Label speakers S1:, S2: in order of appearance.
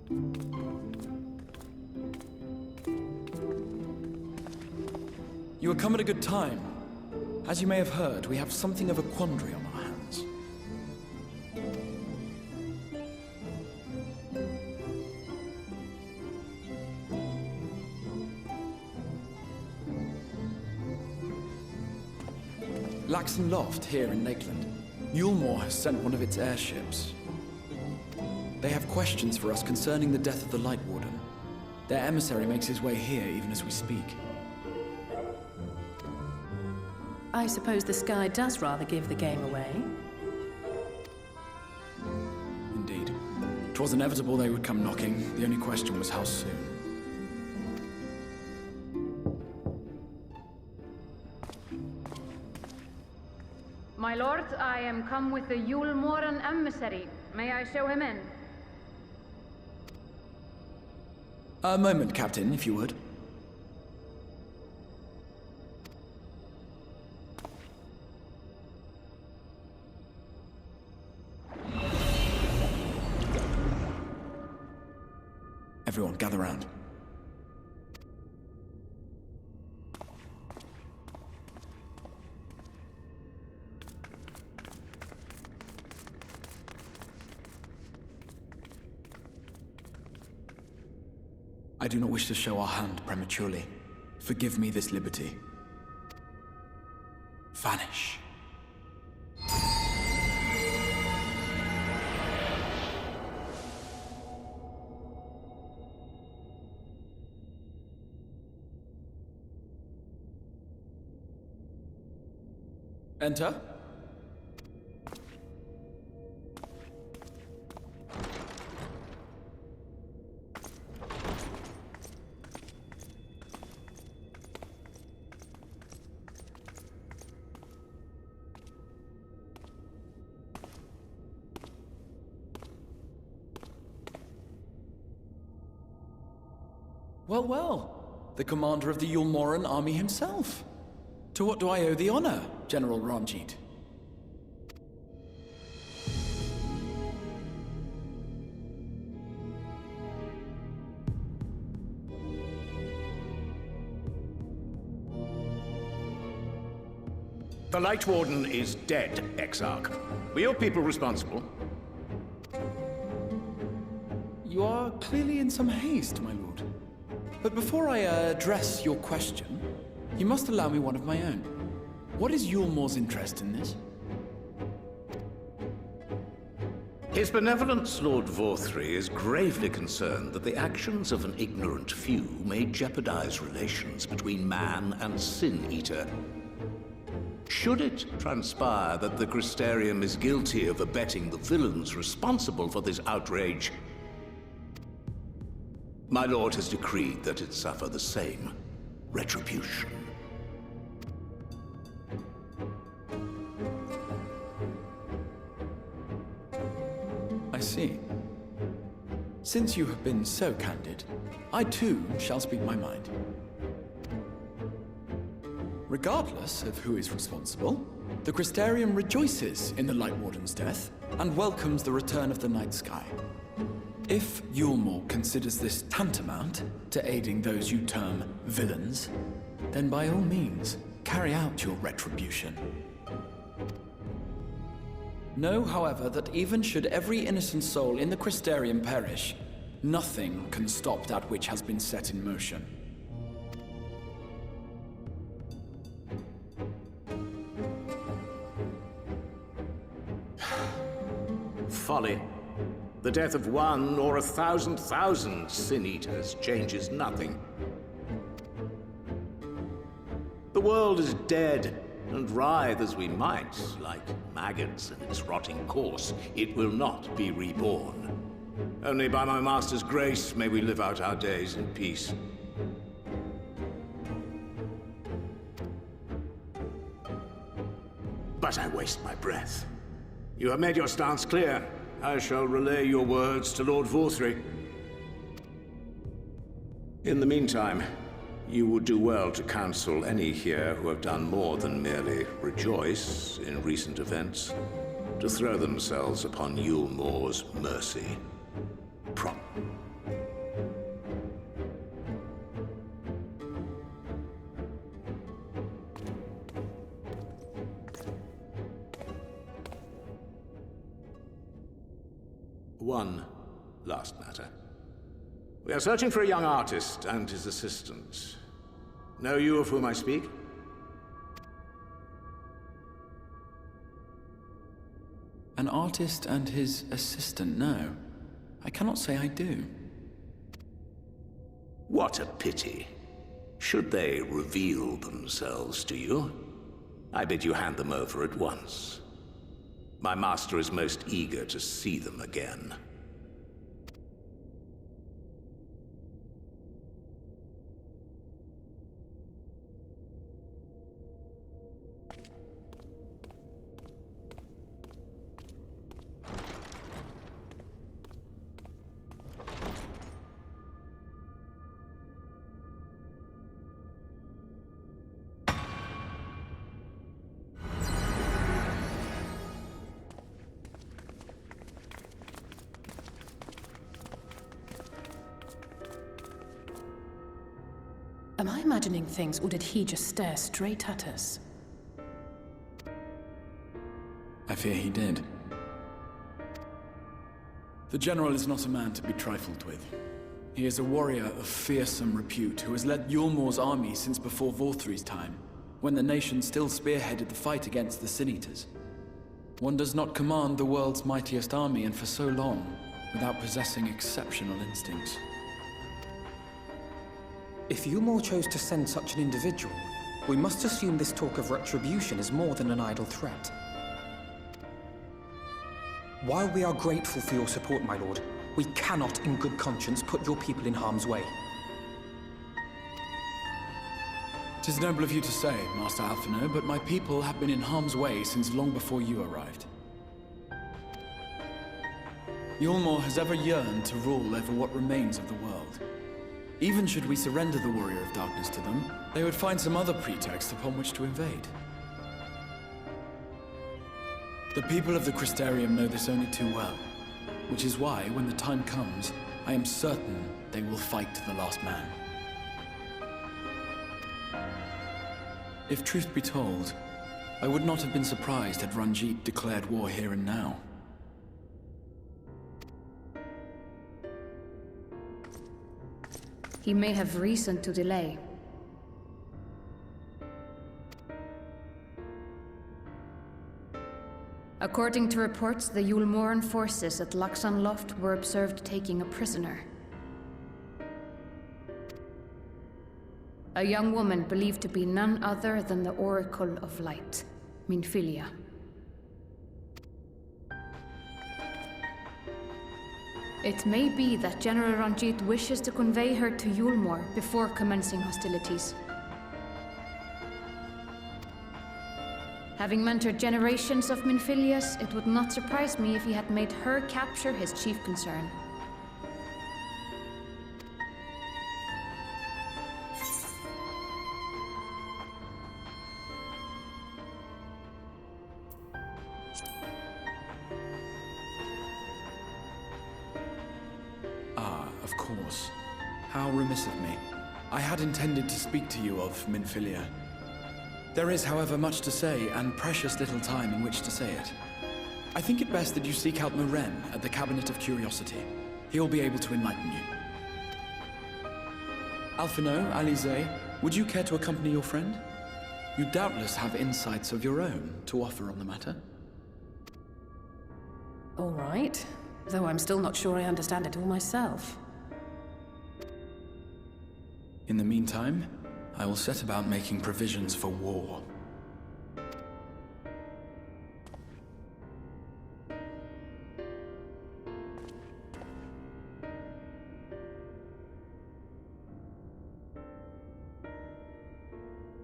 S1: You have come at a good time. As you may have heard, we have something of a quandary on our hands. Laxon Loft, here in Lakeland. Yulmore has sent one of its airships. They have questions for us concerning the death of the Light Warden. Their emissary makes his way here even as we speak.
S2: I suppose the sky does rather give the game away.
S1: Indeed. 'Twas inevitable they would come knocking. The only question was how soon.
S3: My lord, I am come with the Yulmoran emissary. May I show him in?
S1: A moment, Captain, if you would. Everyone, gather round. I do not wish to show our hand prematurely. Forgive me this liberty. Vanish. Enter. Well, well. The commander of the Yulmoran army himself. To what do I owe the honor, General Ranjit?
S4: The Light Warden is dead, Exarch. Were your people responsible?
S1: You are clearly in some haste, my lord. But before I address your question, you must allow me one of my own. What is Yulmore's interest in this?
S4: His benevolence, Lord Vorthry, is gravely concerned that the actions of an ignorant few may jeopardize relations between man and Sin-Eater. Should it transpire that the Crystarium is guilty of abetting the villains responsible for this outrage, my lord has decreed that it suffer the same retribution.
S1: I see. Since you have been so candid, I too shall speak my mind. Regardless of who is responsible, the Crystarium rejoices in the Light Warden's death and welcomes the return of the night sky. If Yulmore considers this tantamount to aiding those you term villains, then by all means, carry out your retribution. Know, however, that even should every innocent soul in the Crystarium perish, nothing can stop that which has been set in motion.
S4: Folly. The death of one or 1,000,000 Sin-Eaters changes nothing. The world is dead, and writhe as we might, like maggots in its rotting corse, it will not be reborn. Only by my master's grace may we live out our days in peace. But I waste my breath. You have made your stance clear. I shall relay your words to Lord Vorthry. In the meantime, you would do well to counsel any here who have done more than merely rejoice in recent events, to throw themselves upon Yulmore's mercy. One last matter. We are searching for a young artist and his assistant. Know you of whom I speak?
S1: An artist and his assistant, no. I cannot say I do.
S4: What a pity. Should they reveal themselves to you, I bid you hand them over at once. My master is most eager to see them again.
S2: Am I imagining things, or did he just stare straight at us?
S1: I fear he did. The General is not a man to be trifled with. He is a warrior of fearsome repute who has led Yulmor's army since before Vorthri's time, when the nation still spearheaded the fight against the Sin-Eaters. One does not command the world's mightiest army, and for so long, without possessing exceptional instincts.
S5: If Yulmor chose to send such an individual, we must assume this talk of retribution is more than an idle threat. While we are grateful for your support, my lord, we cannot in good conscience put your people in harm's way.
S1: 'Tis noble of you to say, Master Alphinaud, but my people have been in harm's way since long before you arrived. Yulmor has ever yearned to rule over what remains of the world. Even should we surrender the Warrior of Darkness to them, they would find some other pretext upon which to invade. The people of the Crystarium know this only too well, which is why, when the time comes, I am certain they will fight to the last man. If truth be told, I would not have been surprised had Ranjit declared war here and now.
S3: He may have reason to delay. According to reports, the Yulmoran forces at Laxan Loft were observed taking a prisoner. A young woman believed to be none other than the Oracle of Light, Minfilia. It may be that General Ranjit wishes to convey her to Yulmor before commencing hostilities. Having mentored generations of Minfilias, it would not surprise me if he had made her capture his chief concern.
S1: Of course. How remiss of me. I had intended to speak to you of Minfilia. There is, however, much to say, and precious little time in which to say it. I think it best that you seek out Moren at the Cabinet of Curiosity. He will be able to enlighten you. Alphinaud, Alize, would you care to accompany your friend? You doubtless have insights of your own to offer on the matter.
S2: All right, though I'm still not sure I understand it all myself.
S1: In the meantime, I will set about making provisions for war.